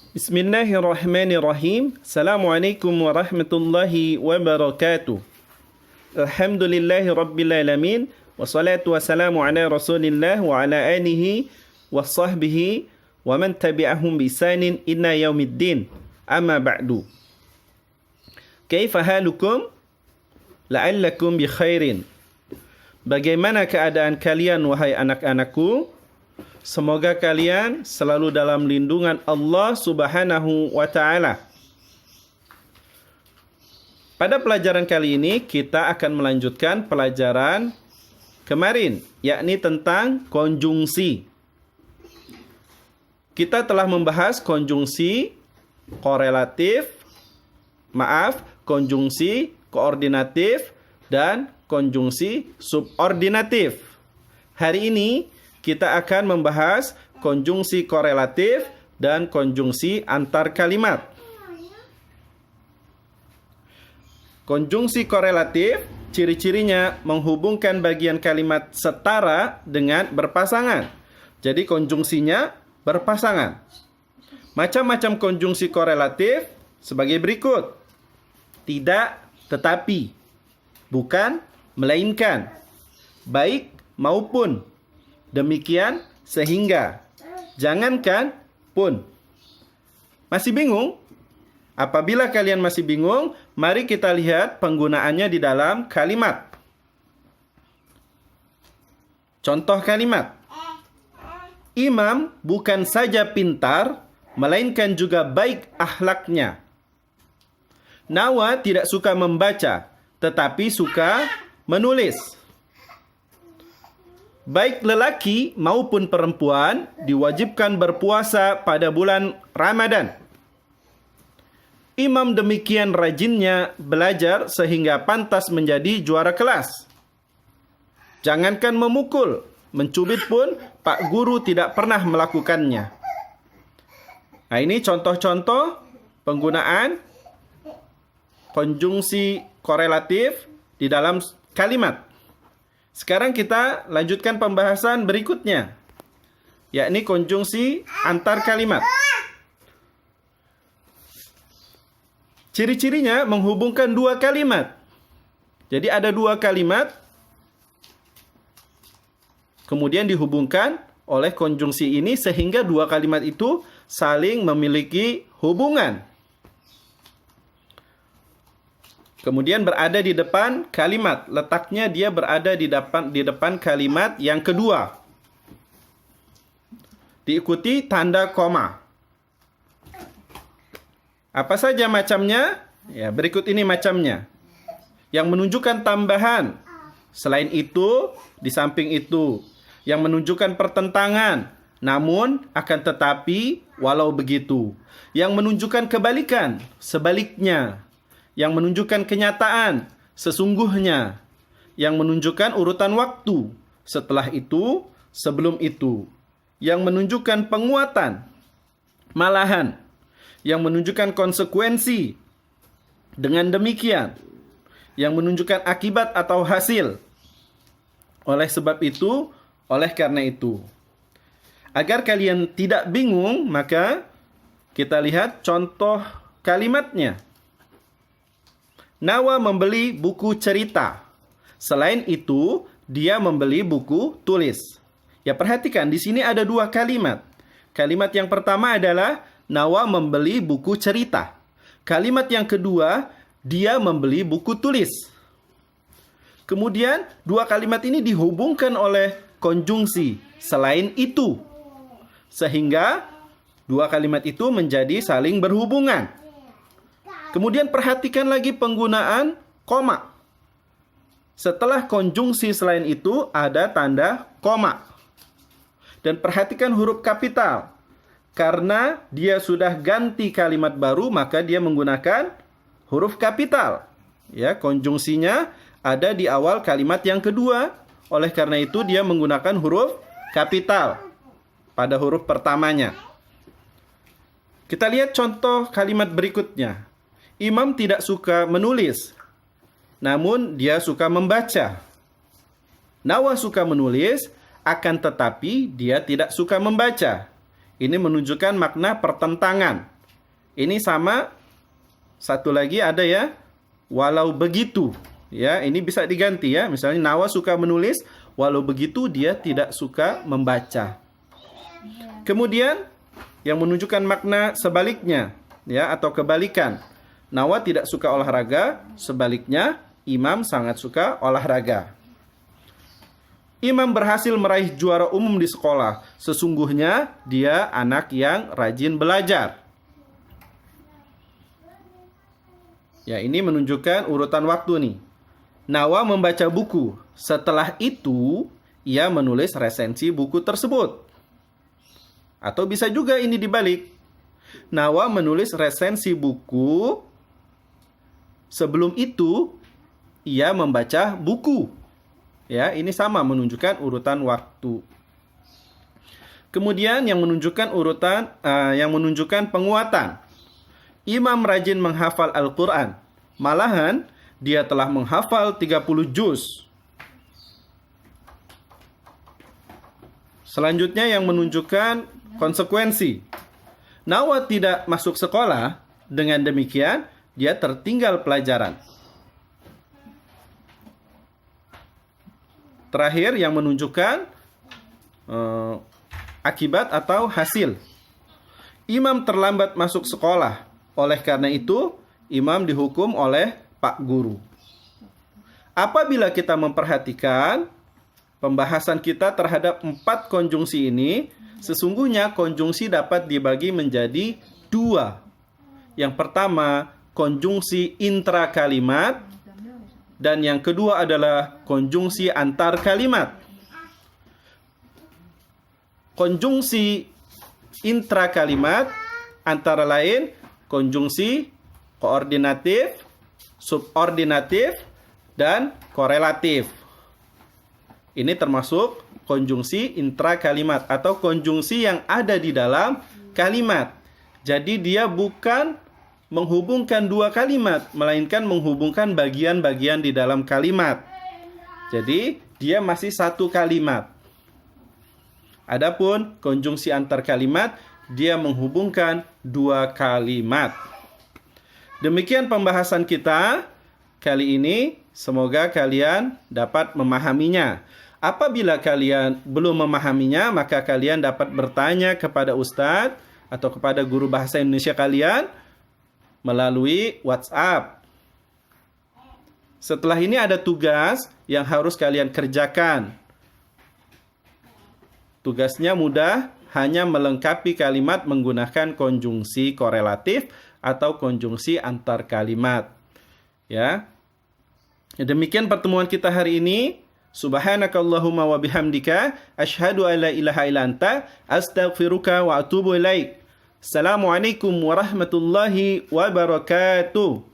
Bismillahirrahmanirrahim. Assalamualaikum warahmatullahi wabarakatuh. Alhamdulillahi rabbil alamin. Wassalatu wassalamu ala rasulillah wa ala alihi wa sahbihi wa man tabi'ahum bi ihsanin ila yaumiddin. Amma ba'du. Kaifa halukum? La'allakum bi khairin. Bagaimana keadaan kalian wahai anak-anakku? Semoga kalian selalu dalam lindungan Allah Subhanahu wa Ta'ala. Pada pelajaran kali ini kita akan melanjutkan pelajaran kemarin, yakni tentang konjungsi. Kita telah membahas konjungsi konjungsi koordinatif dan konjungsi subordinatif. Hari ini kita akan membahas konjungsi korelatif dan konjungsi antar kalimat. Konjungsi korelatif, ciri-cirinya menghubungkan bagian kalimat setara dengan berpasangan. Jadi konjungsinya berpasangan. Macam-macam konjungsi korelatif sebagai berikut. Tidak, tetapi. Bukan, melainkan. Baik maupun. Demikian, sehingga. Jangankan, pun. Masih bingung? Apabila kalian masih bingung, mari kita lihat penggunaannya di dalam kalimat. Contoh kalimat. Imam bukan saja pintar, melainkan juga baik akhlaknya. Nawa tidak suka membaca, tetapi suka menulis. Baik lelaki maupun perempuan diwajibkan berpuasa pada bulan Ramadan. Imam demikian rajinnya belajar sehingga pantas menjadi juara kelas. Jangankan memukul, mencubit pun Pak Guru tidak pernah melakukannya. Nah, ini contoh-contoh penggunaan konjungsi korelatif di dalam kalimat. Sekarang kita lanjutkan pembahasan berikutnya, yakni konjungsi antar kalimat. Ciri-cirinya menghubungkan dua kalimat. Jadi ada dua kalimat, kemudian dihubungkan oleh konjungsi ini sehingga dua kalimat itu saling memiliki hubungan. Kemudian berada di depan kalimat. Letaknya dia berada di depan kalimat yang kedua. Diikuti tanda koma. Apa saja macamnya? Ya, berikut ini macamnya. Yang menunjukkan tambahan. Selain itu, di samping itu. Yang menunjukkan pertentangan. Namun, akan tetapi, walau begitu. Yang menunjukkan kebalikan. Sebaliknya. Yang menunjukkan kenyataan, sesungguhnya. Yang menunjukkan urutan waktu, setelah itu, sebelum itu. Yang menunjukkan penguatan, malahan. Yang menunjukkan konsekuensi, dengan demikian. Yang menunjukkan akibat atau hasil. Oleh sebab itu, oleh karena itu. Agar kalian tidak bingung, maka kita lihat contoh kalimatnya. Nawa membeli buku cerita. Selain itu, dia membeli buku tulis. Ya, perhatikan, di sini ada dua kalimat. Kalimat yang pertama adalah Nawa membeli buku cerita. Kalimat yang kedua, dia membeli buku tulis. Kemudian, dua kalimat ini dihubungkan oleh konjungsi. Selain itu. Sehingga, dua kalimat itu menjadi saling berhubungan. Kemudian perhatikan lagi penggunaan koma. Setelah konjungsi selain itu ada tanda koma. Dan perhatikan huruf kapital. Karena dia sudah ganti kalimat baru, maka dia menggunakan huruf kapital. Ya, konjungsinya ada di awal kalimat yang kedua. Oleh karena itu dia menggunakan huruf kapital pada huruf pertamanya. Kita lihat contoh kalimat berikutnya. Imam tidak suka menulis, namun dia suka membaca. Nawa suka menulis, akan tetapi dia tidak suka membaca. Ini menunjukkan makna pertentangan. Ini sama, satu lagi ada ya, walau begitu. Ya, ini bisa diganti ya. Misalnya Nawa suka menulis, walau begitu dia tidak suka membaca. Kemudian yang menunjukkan makna sebaliknya, ya, atau kebalikan. Nawa tidak suka olahraga, sebaliknya Imam sangat suka olahraga. Imam berhasil meraih juara umum di sekolah. Sesungguhnya dia anak yang rajin belajar. Ya, ini menunjukkan urutan waktu nih. Nawa membaca buku. Setelah itu, ia menulis resensi buku tersebut. Atau bisa juga ini dibalik. Nawa menulis resensi buku. Sebelum itu, ia membaca buku. Ya, ini sama menunjukkan urutan waktu. Kemudian yang menunjukkan penguatan. Imam rajin menghafal Al-Quran. Malahan, dia telah menghafal 30 juz. Selanjutnya yang menunjukkan konsekuensi. Nawa tidak masuk sekolah, dengan demikian dia tertinggal pelajaran. Terakhir yang menunjukkan akibat atau hasil. Imam terlambat masuk sekolah. Oleh karena itu, Imam dihukum oleh Pak Guru. Apabila kita memperhatikan pembahasan kita terhadap 4 konjungsi ini, sesungguhnya konjungsi dapat dibagi menjadi 2. Yang pertama, konjungsi intrakalimat, dan yang kedua adalah konjungsi antar kalimat. Konjungsi intrakalimat antara lain konjungsi koordinatif, subordinatif, dan korelatif. Ini termasuk konjungsi intrakalimat atau konjungsi yang ada di dalam kalimat. Jadi dia bukan menghubungkan 2 kalimat, melainkan menghubungkan bagian-bagian di dalam kalimat. Jadi dia masih 1 kalimat. Adapun konjungsi antar kalimat, dia menghubungkan 2 kalimat. Demikian pembahasan kita kali ini. Semoga kalian dapat memahaminya. Apabila kalian belum memahaminya, maka kalian dapat bertanya kepada Ustadz atau kepada guru bahasa Indonesia kalian melalui WhatsApp. Setelah ini ada tugas yang harus kalian kerjakan. Tugasnya mudah, hanya melengkapi kalimat menggunakan konjungsi korelatif atau konjungsi antar kalimat. Ya. Demikian pertemuan kita hari ini. Subhanakallahumma wa bihamdika asyhadu an la ilaha illa anta astaghfiruka wa atubu ilaik. Assalamualaikum warahmatullahi wabarakatuh.